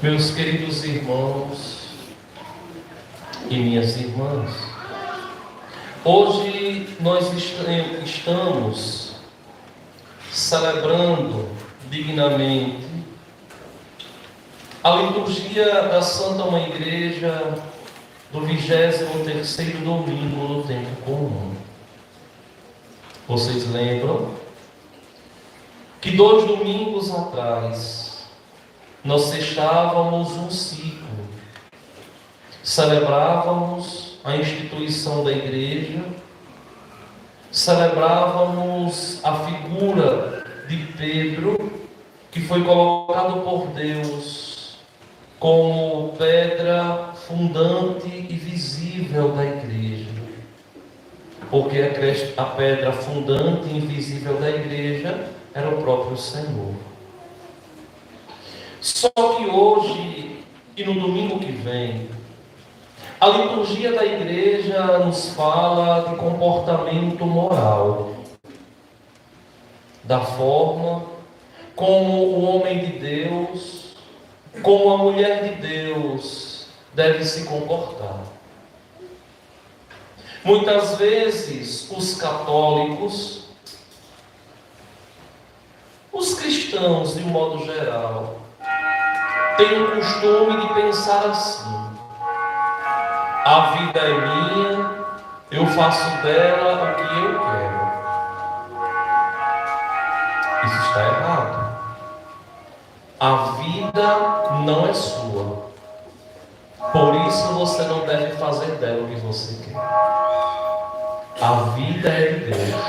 Meus queridos irmãos e minhas irmãs, hoje nós estamos celebrando dignamente a liturgia da Santa Mãe Igreja do 23º domingo do tempo comum. Vocês lembram que 2 domingos atrás nós fechávamos um ciclo, celebrávamos a instituição da igreja, celebrávamos a figura de Pedro, que foi colocado por Deus como pedra fundante e visível da igreja, porque a pedra fundante e invisível da igreja era o próprio Senhor. Só que hoje e no domingo que vem, a liturgia da igreja nos fala de comportamento moral, da forma como o homem de Deus, como a mulher de Deus deve se comportar. Muitas vezes os católicos, os cristãos de um modo geral, têm o costume de pensar assim: a vida é minha, eu faço dela o que eu quero. Isso está errado. A vida não é sua, por isso você não deve fazer dela o que você quer. A vida é de Deus,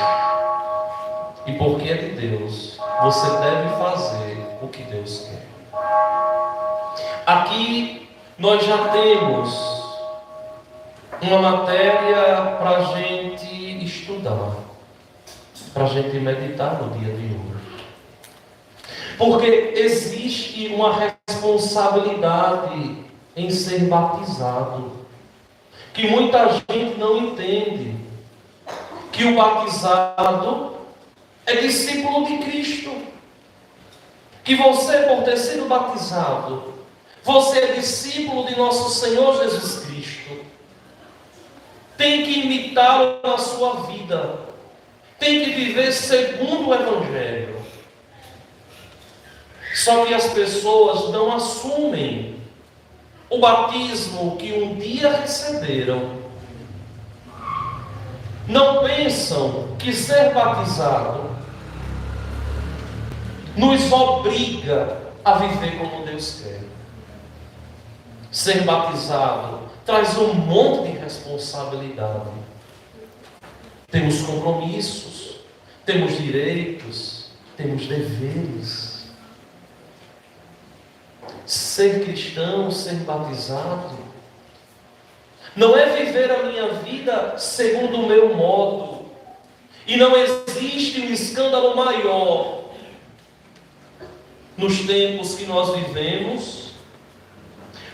e porque é de Deus, você deve fazer o que Deus quer. Aqui nós já temos uma matéria para a gente estudar, para a gente meditar no dia de hoje. Porque existe uma responsabilidade em ser batizado, que muita gente não entende, que o batizado é discípulo de Cristo, que você, por ter sido batizado, você é discípulo de nosso Senhor Jesus Cristo. Tem que imitá-lo na sua vida. Tem que viver segundo o Evangelho. Só que as pessoas não assumem o batismo que um dia receberam. Não pensam que ser batizado nos obriga a viver como Deus quer. Ser batizado traz um monte de responsabilidade. Temos compromissos, temos direitos, temos deveres. Ser cristão, ser batizado, não é viver a minha vida segundo o meu modo. E não existe um escândalo maior nos tempos que nós vivemos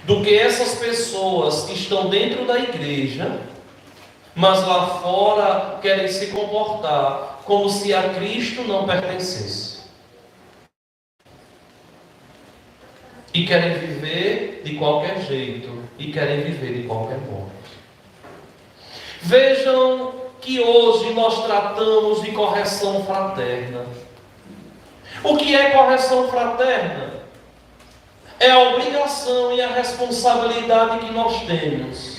do que essas pessoas que estão dentro da igreja, mas lá fora querem se comportar como se a Cristo não pertencesse. E querem viver de qualquer jeito, e querem viver de qualquer modo. Vejam que hoje nós tratamos de correção fraterna. O que é correção fraterna? É a obrigação e a responsabilidade que nós temos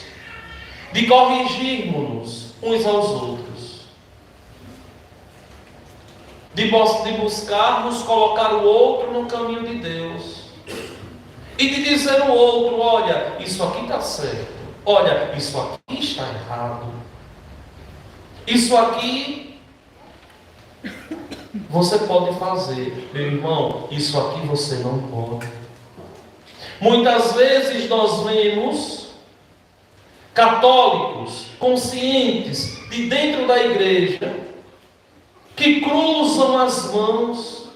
de corrigirmos uns aos outros, de buscarmos colocar o outro no caminho de Deus e de dizer ao outro: olha, isso aqui está certo, olha, isso aqui está errado, isso aqui você pode fazer, meu irmão, isso aqui você não pode. Muitas vezes nós vemos católicos conscientes de dentro da igreja que cruzam as mãos,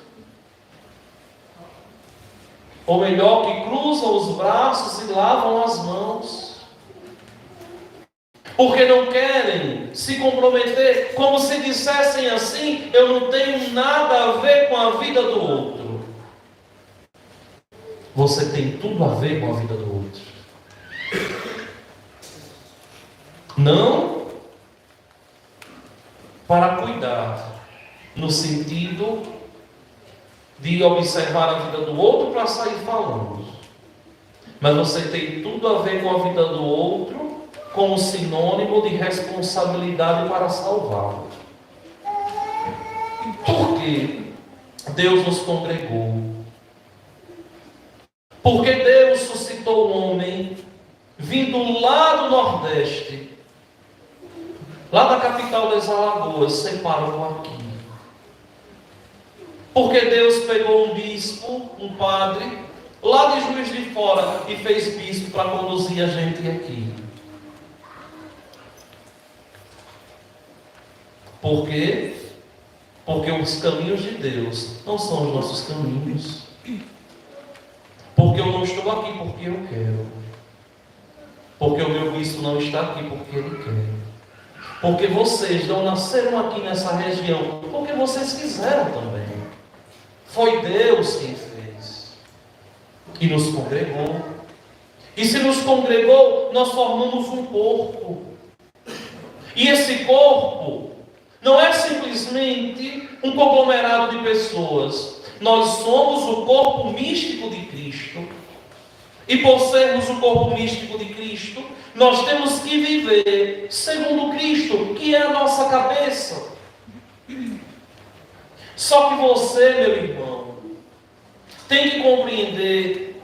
ou melhor, que cruzam os braços e lavam as mãos, porque não querem se comprometer, como se dissessem assim: eu não tenho nada a ver com a vida do outro. você tem tudo a ver com a vida do outro. Não para cuidar, no sentido de observar a vida do outro para sair falando. Mas você tem tudo a ver com a vida do outro como sinônimo de responsabilidade para salvá-lo. Por que Deus nos congregou? Porque Deus suscitou um homem vindo lá do Nordeste, lá da capital das Alagoas, separou aqui. Porque Deus pegou um bispo, um padre, lá de Juiz de Fora, e fez bispo para conduzir a gente aqui. Por quê? Porque os caminhos de Deus não são os nossos caminhos. Porque eu não estou aqui porque eu quero. Porque o meu bispo não está aqui porque ele quer. Porque vocês não nasceram aqui nessa região porque vocês quiseram também. Foi Deus quem fez. E nos congregou. E se nos congregou, nós formamos um corpo. E esse corpo não é simplesmente um conglomerado de pessoas. Nós somos o corpo místico de Cristo. E por sermos o corpo místico de Cristo, nós temos que viver segundo Cristo, que é a nossa cabeça. Só que você, meu irmão, tem que compreender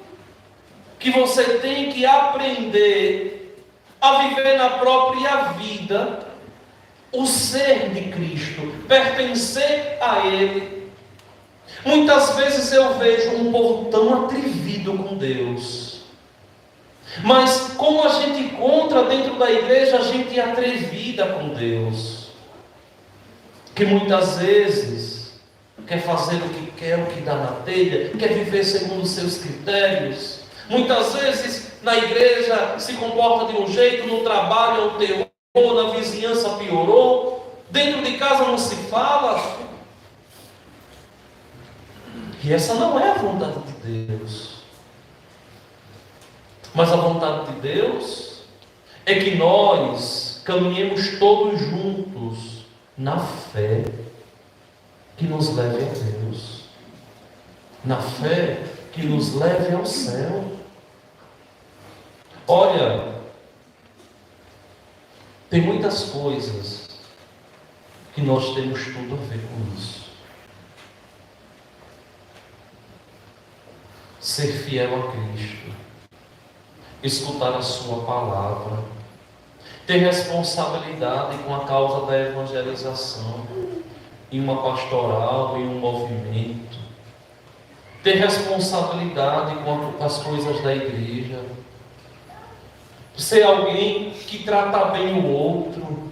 que você tem que aprender a viver na própria vida o ser de Cristo, pertencer a Ele. Muitas vezes eu vejo um povo tão atrevido com Deus. Mas como a gente encontra dentro da igreja gente atrevida com Deus, que muitas vezes quer fazer o que quer, o que dá na telha, quer viver segundo os seus critérios. Muitas vezes na igreja se comporta de um jeito, no trabalho é um terror, na vizinhança piorou, dentro de casa não se fala. E essa não é a vontade de Deus. Mas a vontade de Deus é que nós caminhemos todos juntos na fé que nos leve a Deus, na fé que nos leve ao céu. Olha, tem muitas coisas que nós temos tudo a ver com isso. Ser fiel a Cristo, escutar a sua palavra, ter responsabilidade com a causa da evangelização, em uma pastoral, em um movimento, ter responsabilidade com as coisas da igreja, ser alguém que trata bem o outro,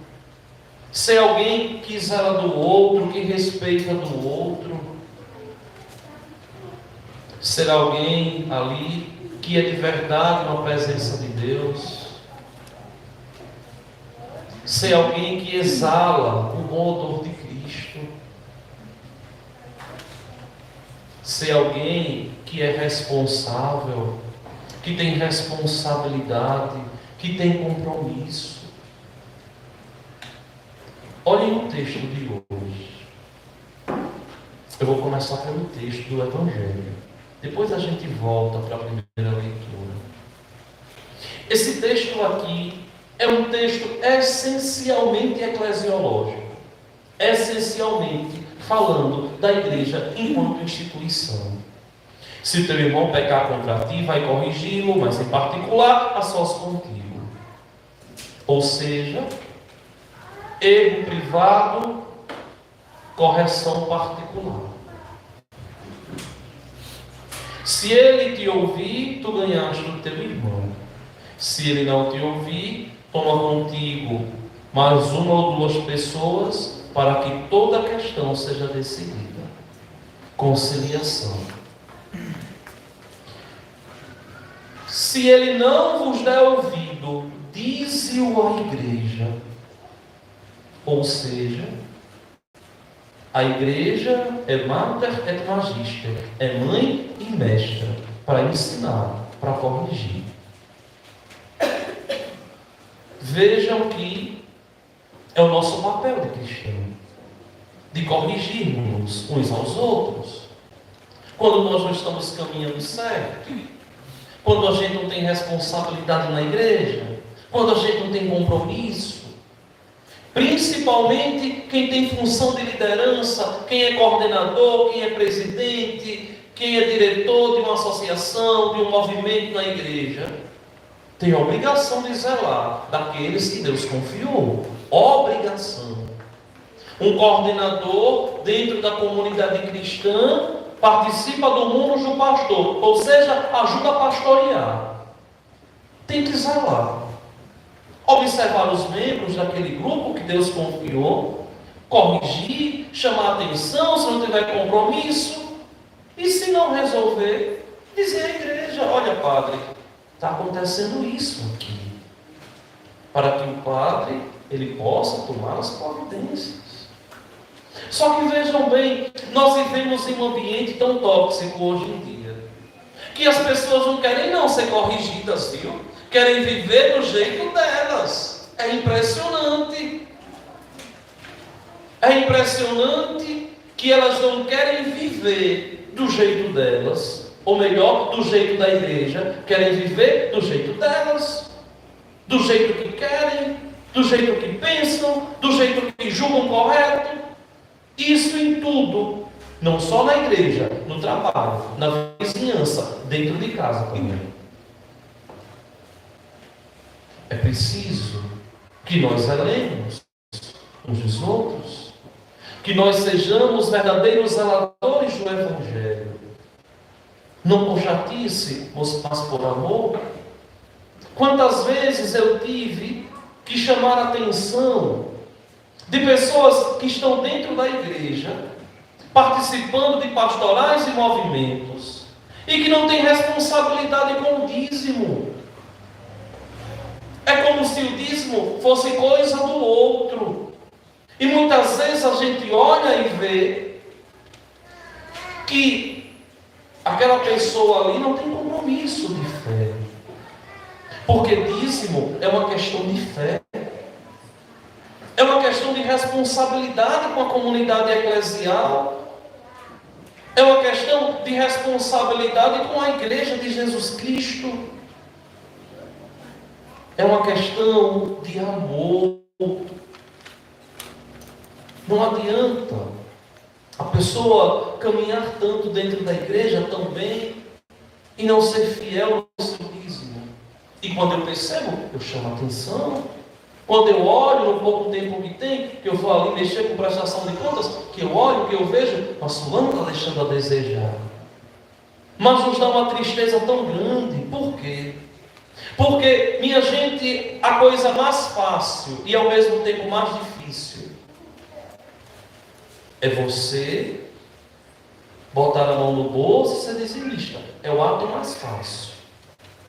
ser alguém que zela do outro, que respeita do outro, ser alguém ali que é de verdade na presença de Deus, ser alguém que exala o bom odor de Cristo, ser alguém que é responsável, que tem responsabilidade, que tem compromisso. Olhem o texto de hoje. Eu vou começar pelo texto do Evangelho. Depois a gente volta para a primeira leitura. Esse texto aqui é um texto essencialmente eclesiológico. Essencialmente falando da igreja enquanto instituição. Se teu irmão pecar contra ti, vai corrigi-lo, mas em particular a sós contigo. Ou seja, erro privado, correção particular. Se ele te ouvir, tu ganhaste o teu irmão. Se ele não te ouvir, toma contigo mais uma ou duas pessoas, para que toda a questão seja decidida. Conciliação. Se ele não vos der ouvido, dize-o à igreja. Ou seja, a igreja é mater et magister, é mãe e mestra. para ensinar, para corrigir. Vejam que é o nosso papel de cristão, de corrigirmos uns aos outros. Quando nós não estamos caminhando certo, quando a gente não tem responsabilidade na igreja, quando a gente não tem compromisso, principalmente quem tem função de liderança, quem é coordenador, quem é presidente, quem é diretor de uma associação, de um movimento na igreja, tem a obrigação de zelar daqueles que Deus confiou. Obrigação. Um coordenador dentro da comunidade cristã participa do mundos do pastor, ou seja, ajuda a pastorear. Tem que zelar. Observar os membros daquele grupo que Deus confiou, corrigir, chamar a atenção se não tiver compromisso, e se não resolver, dizer à igreja: olha, padre, está acontecendo isso aqui, para que o padre ele possa tomar as providências. Só que vejam bem, nós vivemos em um ambiente tão tóxico hoje em dia, que as pessoas não querem não ser corrigidas, viu? Querem viver do jeito delas. É impressionante. É impressionante que elas não querem viver do jeito delas, ou melhor, do jeito da igreja. Querem viver do jeito delas, do jeito que querem, do jeito que pensam, do jeito que julgam correto. Isso em tudo, não só na igreja, no trabalho, na vizinhança, dentro de casa também. É preciso que nós zelemos uns dos outros, que nós sejamos verdadeiros zeladores do Evangelho, não por chatice, mas por amor. Quantas vezes eu tive que chamar a atenção de pessoas que estão dentro da igreja, participando de pastorais e movimentos, e que não têm responsabilidade com o dízimo. É como se o dízimo fosse coisa do outro. E muitas vezes a gente olha e vê que aquela pessoa ali não tem compromisso de fé. Porque dízimo é uma questão de fé. É uma questão de responsabilidade com a comunidade eclesial. É uma questão de responsabilidade com a igreja de Jesus Cristo. É uma questão de amor. Não adianta a pessoa caminhar tanto dentro da igreja também e não ser fiel no seu dízimo. E quando eu percebo, eu chamo a atenção. Quando eu olho no pouco tempo que tem, que eu vou ali mexer com prestação de contas, que eu olho, que eu vejo, mas fulano está deixando a desejar. Mas nos dá uma tristeza tão grande. Por quê? Porque, minha gente, a coisa mais fácil e ao mesmo tempo mais difícil é você botar a mão no bolso e ser dizimista. É o ato mais fácil.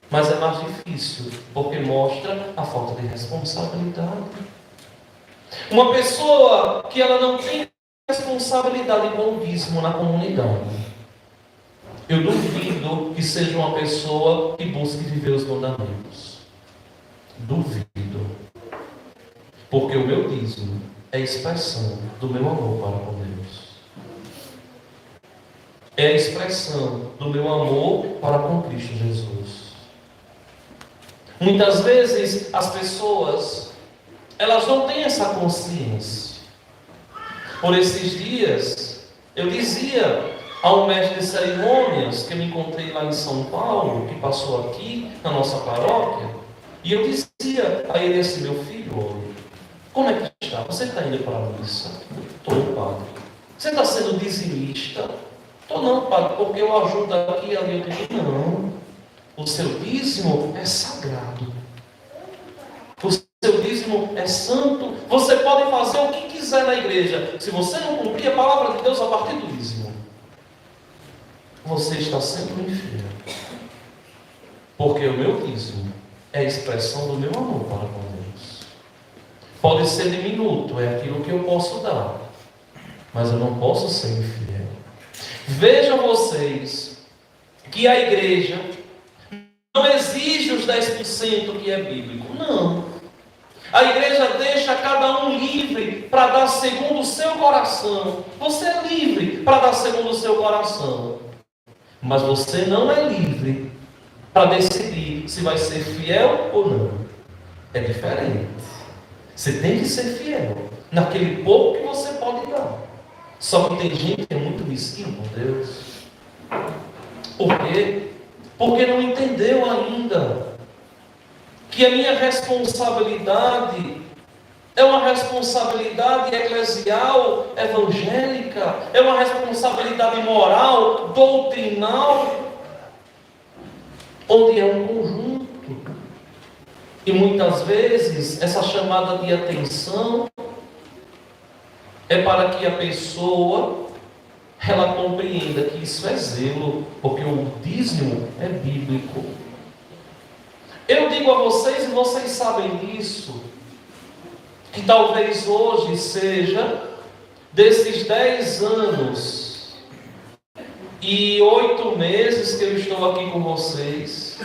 Mas é mais difícil, porque mostra a falta de responsabilidade. Uma pessoa que ela não tem responsabilidade com o dízimo na comunidade, eu duvido que seja uma pessoa que busque viver os mandamentos. Duvido. Porque o meu dízimo é a expressão do meu amor para com Deus. É a expressão do meu amor para com Cristo Jesus. Muitas vezes as pessoas, elas não têm essa consciência. Por esses dias, eu dizia a um mestre de cerimônias que eu me encontrei lá em São Paulo, que passou aqui na nossa paróquia, e eu dizia a ele assim: meu filho, olha, como é que está? Você está indo para a missa? Estou, padre. Você está sendo dizimista? Estou não, padre, porque eu ajudo aqui e ali. Eu digo: não. O seu dízimo é sagrado. O seu dízimo é santo. Você pode fazer o que quiser na igreja. Se você não cumprir a palavra de Deus a partir do dízimo, você está sempre infiel. Porque o meu dízimo é a expressão do meu amor para com Deus. Pode ser diminuto, é aquilo que eu posso dar, mas eu não posso ser infiel. Vejam vocês que a igreja não exige os 10% que é bíblico. Não. A igreja deixa cada um livre para dar segundo o seu coração. Você é livre para dar segundo o seu coração. Mas você não é livre para decidir se vai ser fiel ou não. É diferente. Você tem que ser fiel naquele pouco que você pode dar. Só que tem gente que é muito mesquinho com Deus. Por quê? Porque não entendeu ainda que a minha responsabilidade é uma responsabilidade eclesial, evangélica, é uma responsabilidade moral, doutrinal, onde é um conjunto. E muitas vezes essa chamada de atenção é para que a pessoa ela compreenda que isso é zelo, porque o dízimo é bíblico. Eu digo a vocês, e vocês sabem disso, que talvez hoje seja desses 10 anos e 8 meses que eu estou aqui com vocês,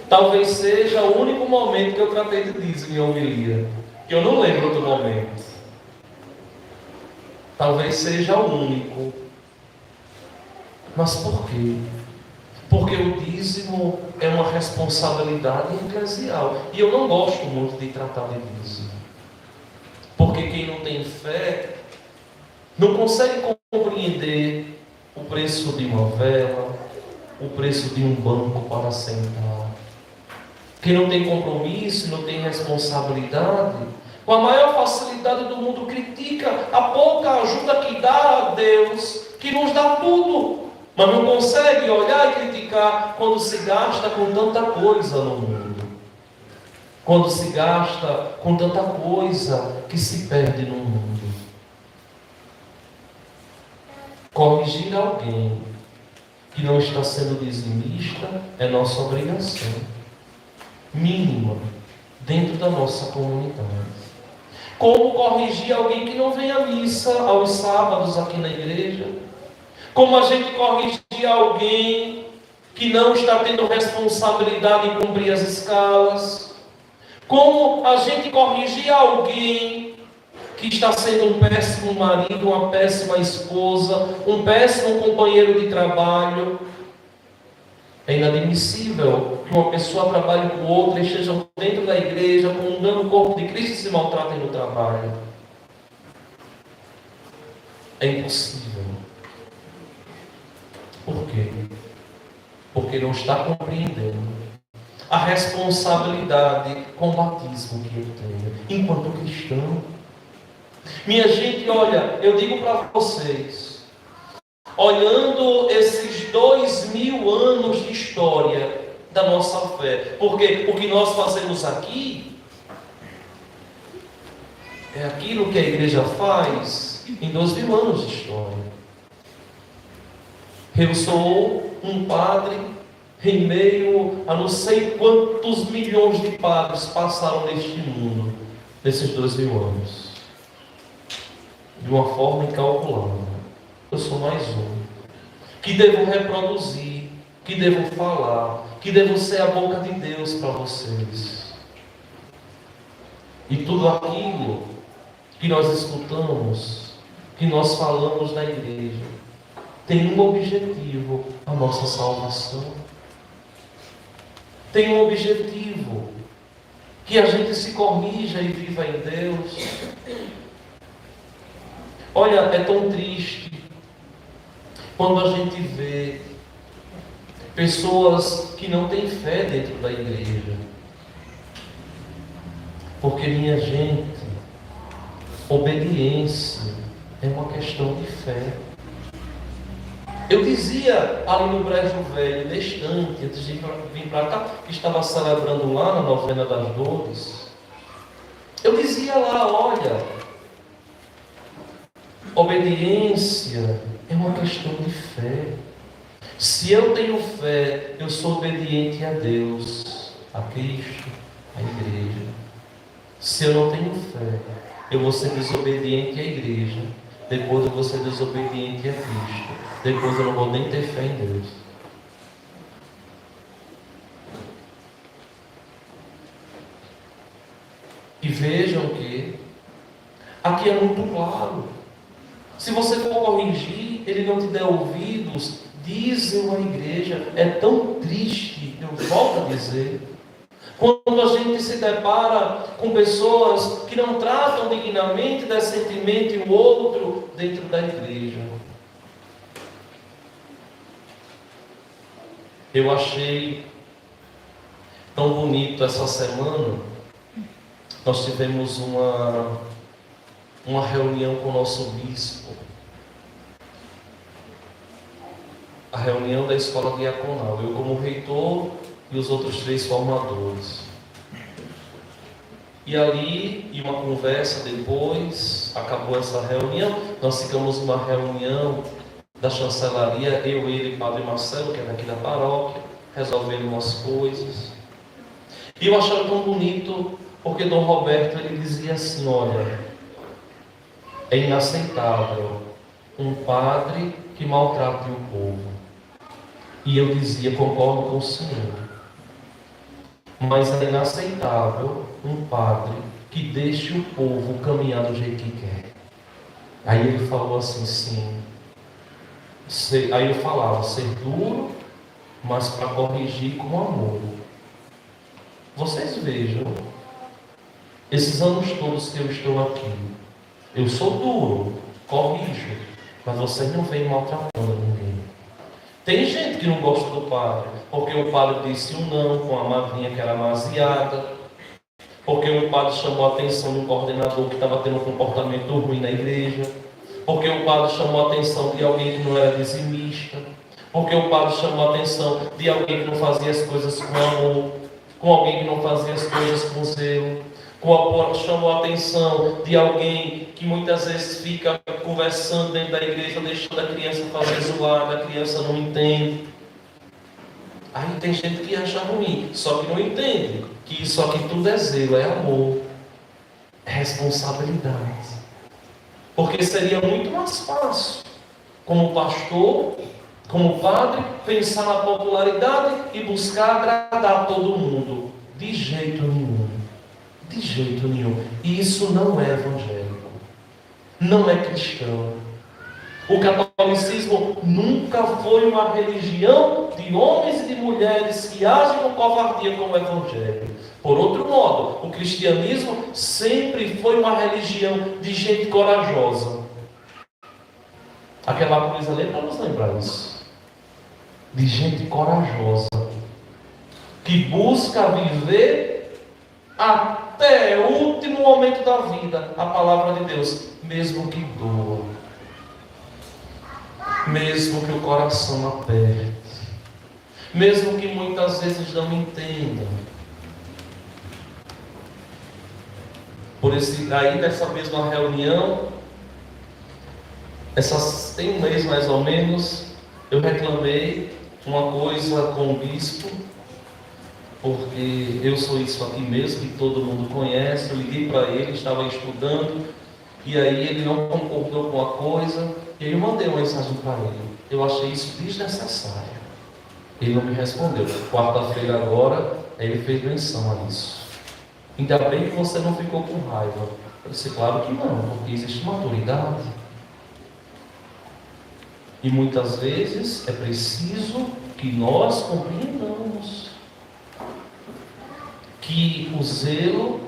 talvez seja o único momento que eu tratei de dízimo em homilia, que eu não lembro outro momento. Talvez seja o único. Mas por quê? Porque o dízimo é uma responsabilidade eclesial. E eu não gosto muito de tratar de dízimo. Porque quem não tem fé não consegue compreender o preço de uma vela, o preço de um banco para sentar. Quem não tem compromisso, não tem responsabilidade, com a maior facilidade do mundo critica a pouca ajuda que dá a Deus, que nos dá tudo. Mas não consegue olhar e criticar quando se gasta com tanta coisa no mundo. Quando se gasta com tanta coisa que se perde no mundo. Corrigir alguém que não está sendo dizimista é nossa obrigação mínima dentro da nossa comunidade. Como corrigir alguém que não vem à missa aos sábados aqui na igreja? Como a gente corrigir alguém que não está tendo responsabilidade em cumprir as escalas? Como a gente corrigir alguém que está sendo um péssimo marido, uma péssima esposa, um péssimo companheiro de trabalho? É inadmissível que uma pessoa trabalhe com outra, esteja dentro da igreja, comungando o corpo de Cristo e se maltratem no trabalho. É impossível. Por quê? Porque não está compreendendo a responsabilidade com o batismo que eu tenho, enquanto cristão. Minha gente, olha, eu digo para vocês, olhando esses 2000 anos de história da nossa fé, porque o que nós fazemos aqui é aquilo que a igreja faz em 2000 anos de história. Eu sou um padre em meio a não sei quantos milhões de padres passaram neste mundo nesses 2000 anos, de uma forma incalculável. Eu sou mais um que devo reproduzir, que devo falar, que devo ser a boca de Deus para vocês. E tudo aquilo que nós escutamos, que nós falamos na igreja, tem um objetivo: a nossa salvação. Tem um objetivo: que a gente se corrija e viva em Deus. Olha, é tão triste quando a gente vê pessoas que não têm fé dentro da igreja. Porque, minha gente, obediência é uma questão de fé. Eu dizia ali no Brejo Velho, distante, antes de vir para cá, que estava celebrando lá na Novena das Dores, eu dizia lá, olha, obediência é uma questão de fé. Se eu tenho fé, eu sou obediente a Deus, a Cristo, à igreja. Se eu não tenho fé, eu vou ser desobediente à igreja. Depois eu vou ser desobediente a Cristo. Depois eu não vou nem ter fé em Deus. E vejam que aqui é muito claro. Se você for corrigir, ele não te der ouvidos, dizem a igreja. É tão triste, eu volto a dizer, quando a gente se depara com pessoas que não tratam dignamente, decentemente o outro dentro da igreja. Eu achei tão bonito essa semana. Nós tivemos uma reunião com o nosso bispo. A reunião da escola diaconal. Eu como reitor e os outros 3 formadores. E ali, em uma conversa depois, acabou essa reunião. Nós ficamos numa reunião da chancelaria, eu, ele e Padre Marcelo, que é daqui da paróquia, resolvendo umas coisas. E eu achava tão bonito, porque Dom Roberto ele dizia assim: olha, é inaceitável um padre que maltrate o povo. E eu dizia, concordo com o senhor, mas é inaceitável um padre que deixe o povo caminhar do jeito que quer. Aí ele falou assim, sim. Aí eu falava, ser duro, mas para corrigir com amor. Vocês vejam, esses anos todos que eu estou aqui, eu sou duro, corrijo, mas vocês não vêm maltratando ninguém. Tem gente que não gosta do padre, porque o padre disse um não com a madrinha que era amaziada, porque o padre chamou a atenção de um coordenador que estava tendo um comportamento ruim na igreja, porque o padre chamou a atenção de alguém que não era dizimista, porque o padre chamou a atenção de alguém que não fazia as coisas com amor, com alguém que não fazia as coisas com zelo, chamou a atenção de alguém que muitas vezes fica conversando dentro da igreja, deixando a criança fazer zoada, a criança não entende. Aí tem gente que acha ruim, só que não entende que isso aqui tudo é zelo, é amor, é responsabilidade. Porque seria muito mais fácil, como pastor, como padre, pensar na popularidade e buscar agradar todo mundo. De jeito nenhum. De jeito nenhum. E isso não é evangélico. Não é cristão. O catolicismo nunca foi uma religião de homens e de mulheres que agem com covardia como o evangelho. Por outro modo, o cristianismo sempre foi uma religião de gente corajosa. Aquela coisa ali é para nos lembrar isso. De gente corajosa. Que busca viver até o último momento da vida a palavra de Deus, mesmo que doa, mesmo que o coração aperte, mesmo que muitas vezes não entendam. Por isso, aí nessa mesma reunião, tem um mês mais ou menos, eu reclamei uma coisa com o bispo, porque eu sou isso aqui mesmo, que todo mundo conhece. Eu liguei para ele, estava estudando, e aí ele não concordou com a coisa, e aí eu mandei uma mensagem para ele. Eu achei isso desnecessário. Ele não me respondeu. Quarta-feira agora, ele fez menção a isso. Ainda bem que você não ficou com raiva. Eu disse, claro que não, porque existe maturidade. E muitas vezes é preciso que nós compreendamos que o zelo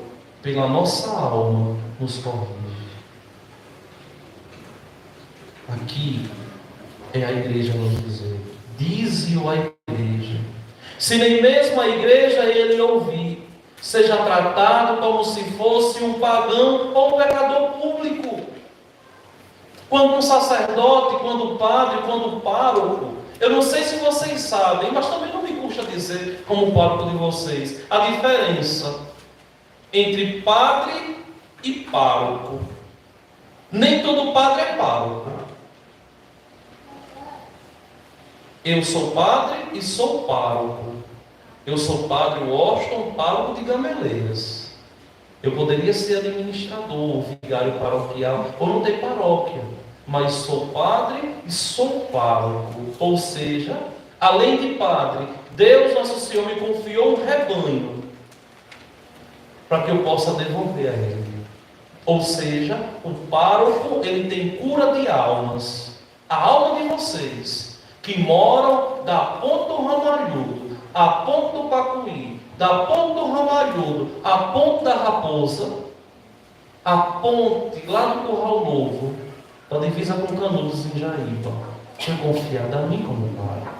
pela nossa alma nos corrige. Aqui é a igreja nos dizer, dize-o a igreja. Se nem mesmo a igreja ele ouvir, seja tratado como se fosse um pagão ou um pecador público. Quando um sacerdote, quando um padre, quando um pároco, eu não sei se vocês sabem, mas também não me custa dizer, como pároco de vocês, a diferença entre padre e pároco. Nem todo padre é pároco. Eu sou padre e sou pároco. Eu sou padre Washington, pároco de Gameleiras. Eu poderia ser administrador, vigário paroquial, ou não ter paróquia. Mas sou padre e sou pároco. Ou seja, além de padre, Deus Nosso Senhor me confiou um rebanho. para que eu possa devolver a ele. Ou seja, o pároco, ele tem cura de almas. A alma de vocês, que moram da ponta do Ramalhudo, a ponta do Pacuí, da ponta do Ramalhudo, a ponta da Raposa, a ponte lá do Curral Novo, da divisa com Canudos em Jaíba, foi confiada a mim como pai.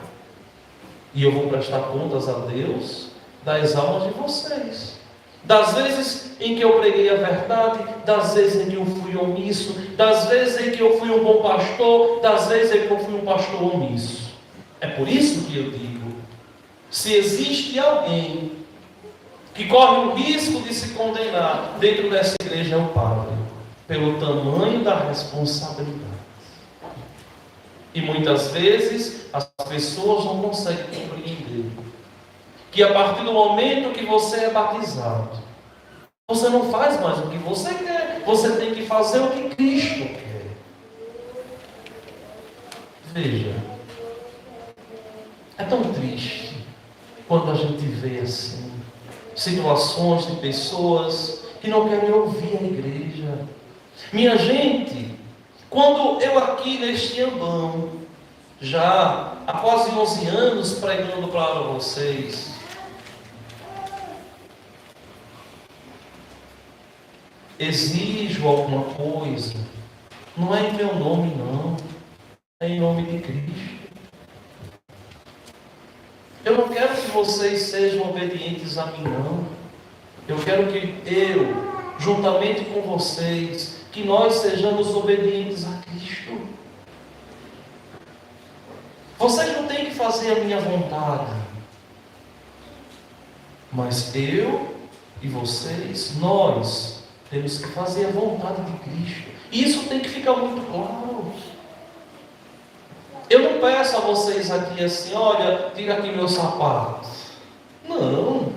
E eu vou prestar contas a Deus das almas de vocês. Das vezes em que eu preguei a verdade, das vezes em que eu fui omisso, das vezes em que eu fui um bom pastor, das vezes em que eu fui um pastor omisso. É por isso que eu digo, se existe alguém que corre o risco de se condenar dentro dessa igreja, é o padre, pelo tamanho da responsabilidade. E muitas vezes as pessoas não conseguem compreender que a partir do momento que você é batizado, você não faz mais o que você quer, você tem que fazer o que Cristo quer. Veja, é tão triste quando a gente vê assim situações de pessoas que não querem ouvir a igreja. Minha gente, quando eu aqui neste ambão, já há quase 11 anos pregando para vocês, exijo alguma coisa, não é em meu nome não, é em nome de Cristo. Eu não quero que vocês sejam obedientes a mim não. Eu quero que eu, juntamente com vocês, que nós sejamos obedientes a Cristo. Vocês não têm que fazer a minha vontade, mas eu e vocês, nós temos que fazer a vontade de Cristo. E isso tem que ficar muito claro. Eu não peço a vocês aqui assim, olha, tira aqui meus sapatos. Não.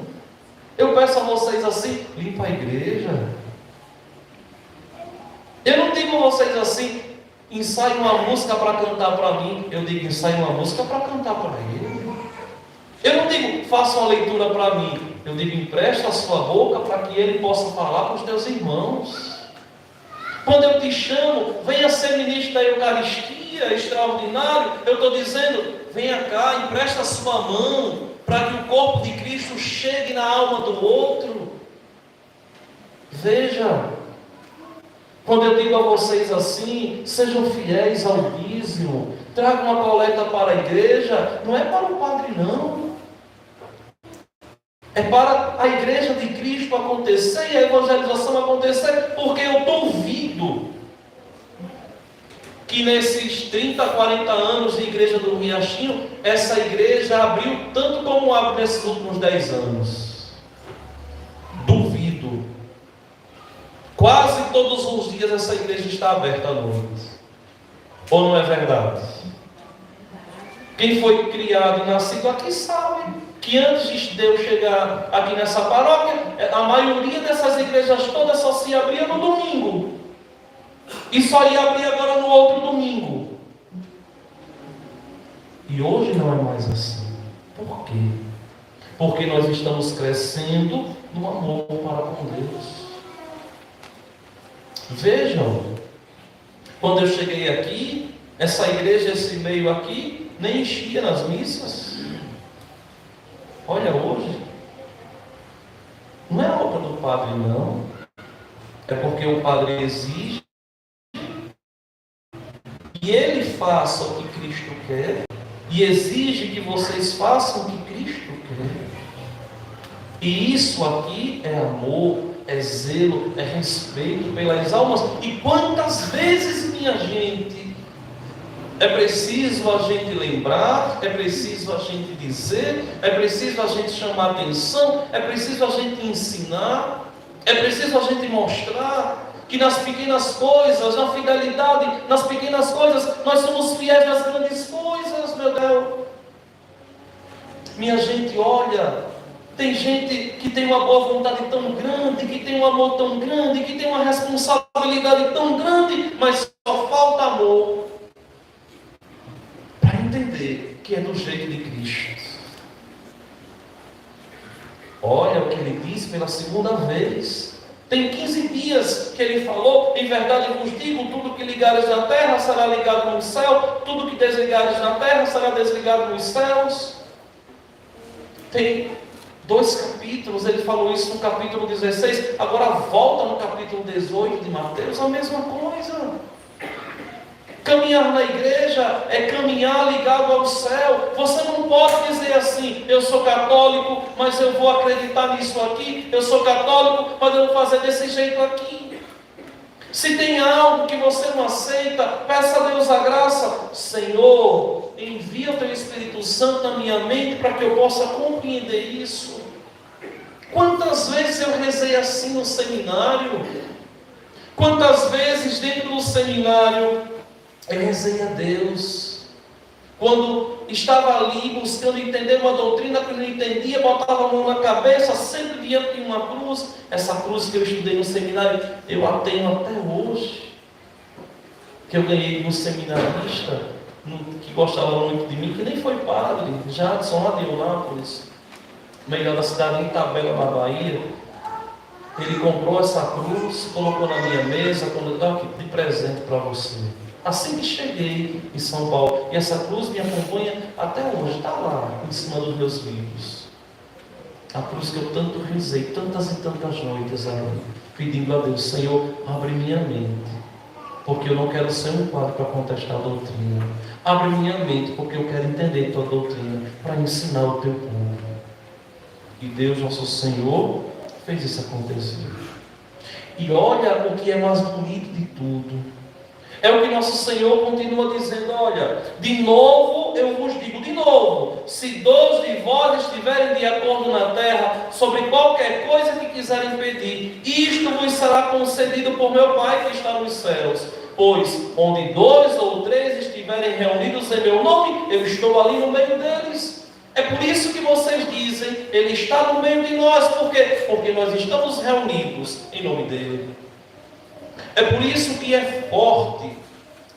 Eu peço a vocês assim, limpa a igreja. Eu não digo a vocês assim, ensaie uma música para cantar para mim. Eu digo, ensaie uma música para cantar para ele. Eu não digo, faça uma leitura para mim. Eu digo, empresta a sua boca para que ele possa falar com os teus irmãos. Quando eu te chamo, venha ser ministro da Eucaristia, extraordinário, eu estou dizendo, venha cá, empresta a sua mão, para que o corpo de Cristo chegue na alma do outro. Veja, quando eu digo a vocês assim, sejam fiéis ao dízimo, tragam uma coleta para a igreja, não é para o padre não. É para a igreja de Cristo acontecer e a evangelização acontecer, porque eu duvido que nesses 30, 40 anos de igreja do Riachinho, essa igreja abriu tanto como abre nesses últimos 10 anos. Duvido. Quase todos os dias essa igreja está aberta à noite. Ou não é verdade? Quem foi criado e nascido aqui sabe que antes de Deus chegar aqui nessa paróquia, a maioria dessas igrejas todas só se abria no domingo. E só ia abrir agora no outro domingo. E hoje não é mais assim. Por quê? Porque nós estamos crescendo no amor para com Deus. Vejam, quando eu cheguei aqui, essa igreja, esse meio aqui, nem enchia nas missas. Olha hoje, não é obra do padre não, é porque o padre exige que ele faça o que Cristo quer e exige que vocês façam o que Cristo quer. E isso aqui é amor, é zelo, é respeito pelas almas. E quantas vezes, minha gente, é preciso a gente lembrar, é preciso a gente dizer, é preciso a gente chamar atenção, é preciso a gente ensinar, é preciso a gente mostrar que nas pequenas coisas, na fidelidade, nas pequenas coisas, nós somos fiéis nas grandes coisas, meu Deus. Minha gente, olha, tem gente que tem uma boa vontade tão grande, que tem um amor tão grande, que tem uma responsabilidade tão grande, mas só falta amor. Entender que é do jeito de Cristo. Olha o que ele disse pela segunda vez. Tem 15 dias que ele falou: em verdade vos digo, tudo que ligares na terra será ligado no céu, tudo que desligares na terra será desligado nos céus. Tem 2 capítulos, ele falou isso no capítulo 16, agora volta no capítulo 18 de Mateus, a mesma coisa. Caminhar na igreja é caminhar ligado ao céu. Você não pode dizer assim: eu sou católico, mas eu vou acreditar nisso aqui. Eu sou católico, mas eu vou fazer desse jeito aqui. Se tem algo que você não aceita, peça a Deus a graça. Senhor, envia o Teu Espírito Santo na minha mente para que eu possa compreender isso. Quantas vezes eu rezei assim no seminário? Quantas vezes dentro do seminário eu rezei a Deus? Quando estava ali buscando entender uma doutrina que eu não entendia, botava a mão na cabeça, sempre diante de uma cruz. Essa cruz que eu estudei no seminário, eu a tenho até hoje. Que eu ganhei de um seminarista que gostava muito de mim, que nem foi padre, Jadson, lá de Eunápolis, melhor da cidade de Itabela, na Bahia. Ele comprou essa cruz, colocou na minha mesa, quando eu aqui de presente para você. Assim que cheguei em São Paulo, e essa cruz me acompanha até hoje, está lá, em cima dos meus livros. A cruz que eu tanto rezei, tantas e tantas noites ali, pedindo a Deus: Senhor, abre minha mente, porque eu não quero ser um quadro para contestar a doutrina. Abre minha mente, porque eu quero entender tua doutrina, para ensinar o teu povo. E Deus, nosso Senhor, fez isso acontecer. E olha o que é mais bonito de tudo. É o que nosso Senhor continua dizendo: olha, de novo eu vos digo, de novo, se 2 de vós estiverem de acordo na terra, sobre qualquer coisa que quiserem pedir, isto vos será concedido por meu Pai que está nos céus. Pois onde 2 ou 3 estiverem reunidos em meu nome, eu estou ali no meio deles. É por isso que vocês dizem: Ele está no meio de nós. Por quê? Porque nós estamos reunidos em nome dele. É por isso que é forte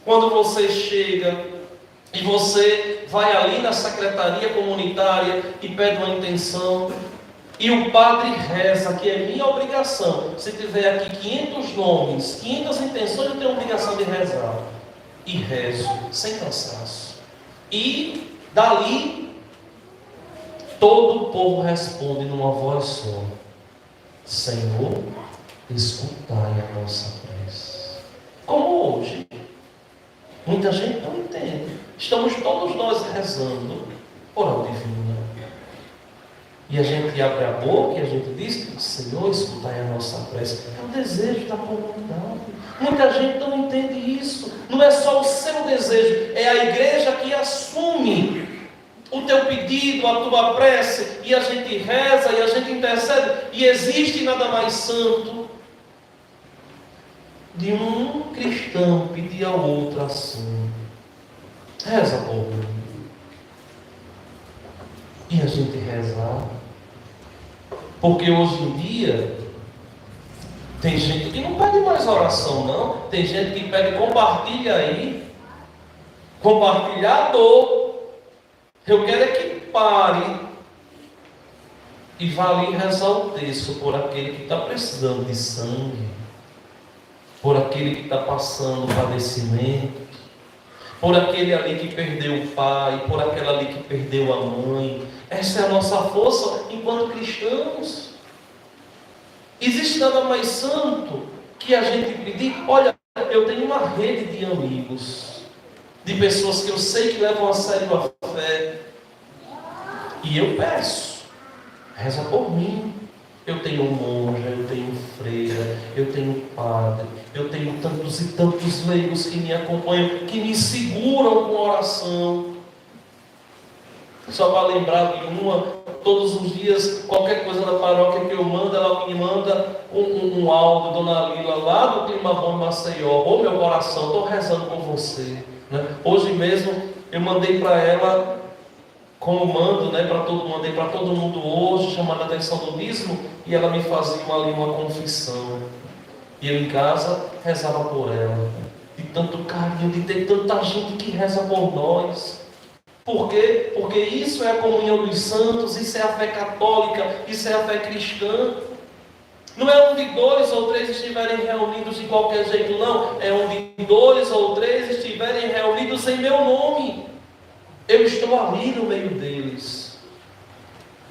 quando você chega e você vai ali na secretaria comunitária e pede uma intenção, e o padre reza, que é minha obrigação. Se tiver aqui 500 nomes, 500 intenções, eu tenho a obrigação de rezar. E rezo, sem cansaço. E dali, todo o povo responde numa voz só: Senhor, escutai a nossa prece. Como hoje, muita gente não entende. Estamos todos nós rezando oral divina. E a gente abre a boca e a gente diz: Senhor, escutai a nossa prece. É o desejo da comunidade. Muita gente não entende isso. Não é só o seu desejo, é a igreja que assume o teu pedido, a tua prece, e a gente reza, e a gente intercede, e existe nada mais santo de um cristão pedir ao outro assim: reza por mim. E a gente rezar. Porque hoje em dia tem gente que não pede mais oração, não. Tem gente que pede: compartilha aí, compartilhador. Eu quero é que pare e vá ali rezar o texto por aquele que está precisando de sangue, por aquele que está passando padecimento, por aquele ali que perdeu o pai, por aquela ali que perdeu a mãe. Essa é a nossa força enquanto cristãos. Existe nada mais santo que a gente pedir: olha, eu tenho uma rede de amigos, de pessoas que eu sei que levam a sério a fé, e eu peço: reza por mim. Eu tenho monja, eu tenho freira, eu tenho padre, eu tenho tantos e tantos leigos que me acompanham, que me seguram com oração. Só para lembrar de uma, todos os dias, qualquer coisa da paróquia que eu mando, ela me manda um áudio, Dona Lila, lá do Clima Bom Maceió: ô meu coração, estou rezando por você. Hoje mesmo eu mandei para ela, como mando, mandei para todo mundo hoje, chamando a atenção do dízimo, e ela me fazia ali uma confissão. E eu em casa rezava por ela, de tanto carinho, de ter tanta gente que reza por nós. Por quê? Porque isso é a comunhão dos santos, isso é a fé católica, isso é a fé cristã. Não é onde 2 ou 3 estiverem reunidos de qualquer jeito, não. É onde 2 ou 3 estiverem reunidos em meu nome. Eu estou ali no meio deles.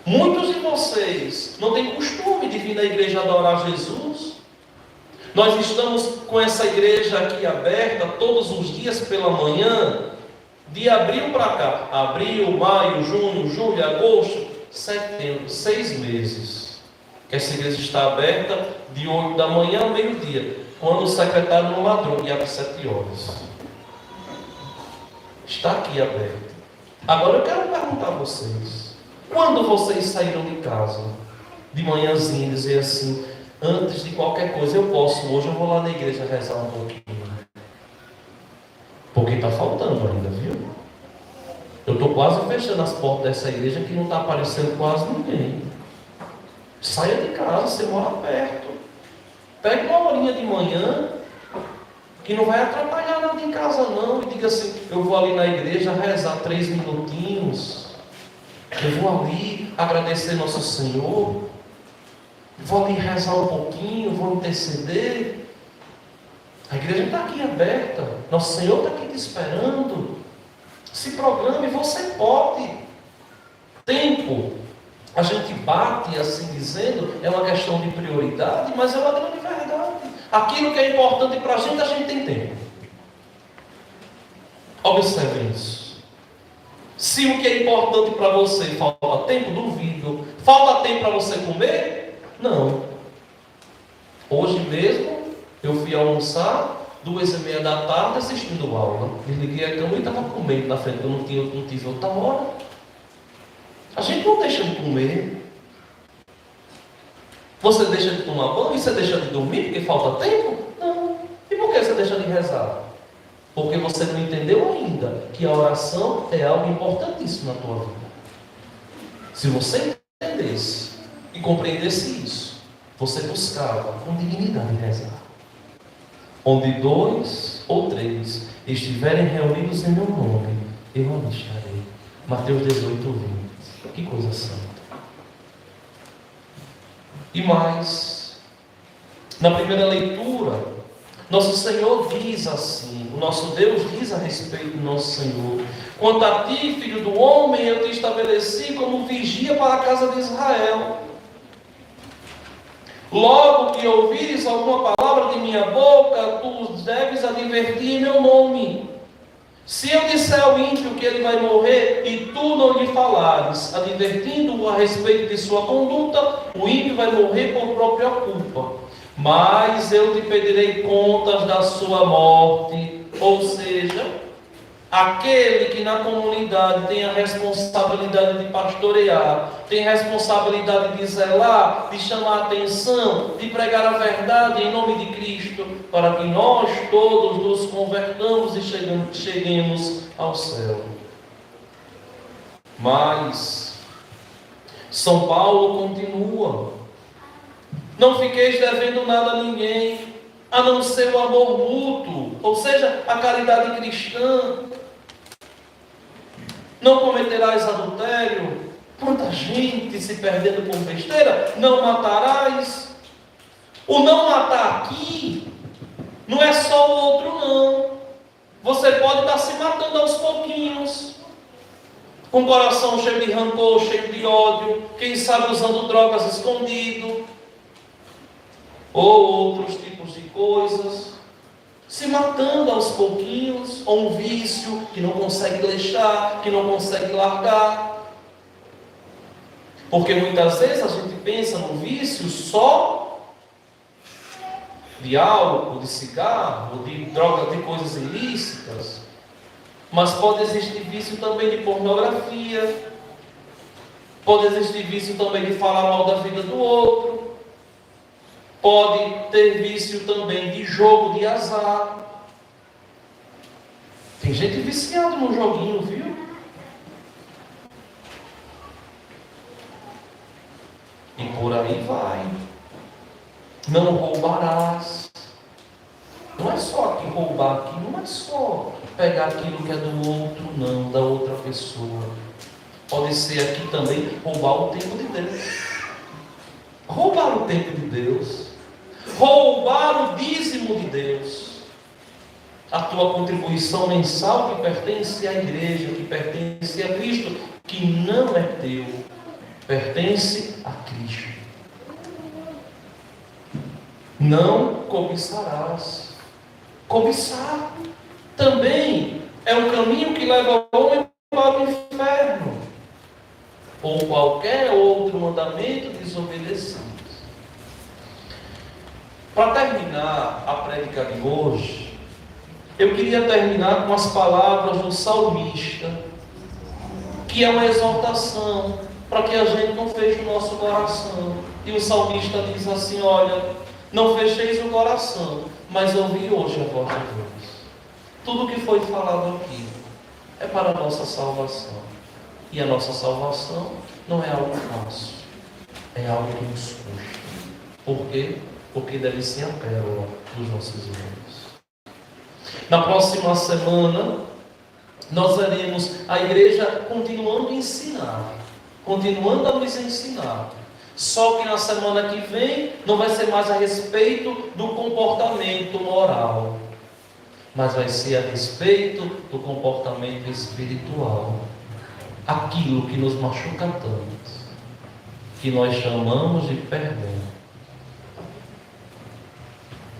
Muitos de vocês não têm costume de vir na igreja adorar Jesus. Nós estamos com essa igreja aqui aberta todos os dias pela manhã, de abril para cá. Abril, maio, junho, julho, agosto, setembro, 6 meses. Que essa igreja está aberta de 8 da manhã ao meio-dia, quando o secretário não ladrou, e abre 7 horas. Está aqui aberto. Agora eu quero perguntar a vocês: quando vocês saíram de casa, de manhãzinha, dizer assim, antes de qualquer coisa, eu posso, hoje eu vou lá na igreja rezar um pouquinho? Porque está faltando ainda, viu? Eu estou quase fechando as portas dessa igreja que não está aparecendo quase ninguém. Saia de casa, você mora perto. Pegue uma horinha de manhã, que não vai atrapalhar nada em casa não, e diga assim, eu vou ali na igreja rezar 3 minutinhos, eu vou ali agradecer nosso Senhor, vou ali rezar um pouquinho, vou interceder. A igreja está aqui aberta, nosso Senhor está aqui te esperando. Se programe, você pode. Tempo, a gente bate assim dizendo, é uma questão de prioridade, mas é uma grande verdade. Aquilo que é importante para a gente tem tempo. Observe isso. Se o que é importante para você falta tempo, duvido. Falta tempo para você comer? Não. Hoje mesmo, eu fui almoçar, 2h30 da tarde, assistindo aula. Desliguei a cama e estava comendo na frente, eu não tive outra hora. A gente não deixa de comer. Você deixa de tomar banho e você deixa de dormir porque falta tempo? Não. E por que você deixa de rezar? Porque você não entendeu ainda que a oração é algo importantíssimo na tua vida. Se você entendesse e compreendesse isso, você buscava com dignidade rezar. Onde 2 ou 3 estiverem reunidos em meu nome, eu ali estarei. Mateus 18:20. Que coisa santa. E mais, na primeira leitura, nosso Senhor diz assim, o nosso Deus diz a respeito do nosso Senhor: quanto a ti, filho do homem, eu te estabeleci como vigia para a casa de Israel. Logo que ouvires alguma palavra de minha boca, tu deves advertir em meu nome. Se eu disser ao ímpio que ele vai morrer e tu não lhe falares, advertindo-o a respeito de sua conduta, o ímpio vai morrer por própria culpa. Mas eu te pedirei contas da sua morte. Ou seja, aquele que na comunidade tem a responsabilidade de pastorear, tem responsabilidade de zelar, de chamar a atenção, de pregar a verdade em nome de Cristo, para que nós todos nos convertamos e cheguemos ao céu. Mas São Paulo continua: não fiqueis devendo nada a ninguém, a não ser o amor mútuo, ou seja, a caridade cristã. Não cometerás adultério. Quanta gente se perdendo por besteira. Não matarás. O não matar aqui não é só o outro, não. Você pode estar se matando aos pouquinhos, com o coração cheio de rancor, cheio de ódio, quem sabe usando drogas escondido, ou outros tipos de coisas, se matando aos pouquinhos, ou um vício que não consegue deixar, que não consegue largar. Porque muitas vezes a gente pensa no vício só de álcool, de cigarro, de droga, de coisas ilícitas. Mas pode existir vício também de pornografia, pode existir vício também de falar mal da vida do outro, pode ter vício também de jogo de azar. Tem gente viciada no joguinho, viu? E por aí vai. Não roubarás. Não é só aqui roubar aquilo, não é só pegar aquilo que é do outro, não, da outra pessoa. Pode ser aqui também roubar o tempo de Deus. Roubar o tempo de Deus. Roubar o dízimo de Deus. A tua contribuição mensal que pertence à igreja, que pertence a Cristo, que não é teu, pertence a Cristo. Não cobiçarás. Cobiçar também é um caminho que leva o homem para o inferno, ou qualquer outro mandamento desobedecido. Para terminar a prédica de hoje, eu queria terminar com as palavras do salmista, que é uma exortação para que a gente não feche o nosso coração. E o salmista diz assim: olha, não fecheis o coração, mas ouvi hoje a voz de Deus. Tudo o que foi falado aqui é para a nossa salvação. E a nossa salvação não é algo fácil, é algo que nos custa. Por quê? Porque deve ser a pérola dos nossos olhos. Na próxima semana, nós veremos a igreja continuando a ensinar, continuando a nos ensinar. Só que na semana que vem não vai ser mais a respeito do comportamento moral, mas vai ser a respeito do comportamento espiritual. Aquilo que nos machuca tanto, que nós chamamos de perdão.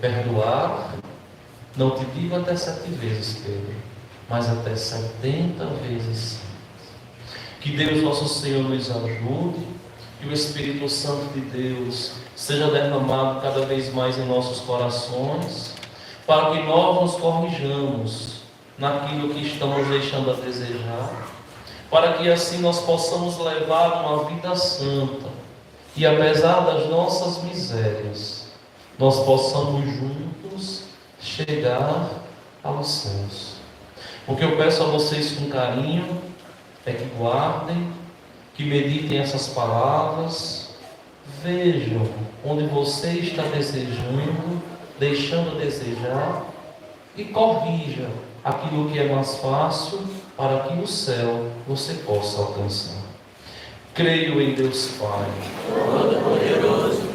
Perdoar, não te digo até 7 vezes, Pedro, mas até 70 vezes. Que Deus nosso Senhor nos ajude, que o Espírito Santo de Deus seja derramado cada vez mais em nossos corações, para que nós nos corrijamos naquilo que estamos deixando a desejar, para que assim nós possamos levar uma vida santa e, apesar das nossas misérias, nós possamos juntos chegar aos céus. O que eu peço a vocês com carinho é que guardem, que meditem essas palavras, vejam onde você está desejando, deixando a desejar, e corrija aquilo que é mais fácil, para que no céu você possa alcançar. Creio em Deus Pai Todo-Poderoso,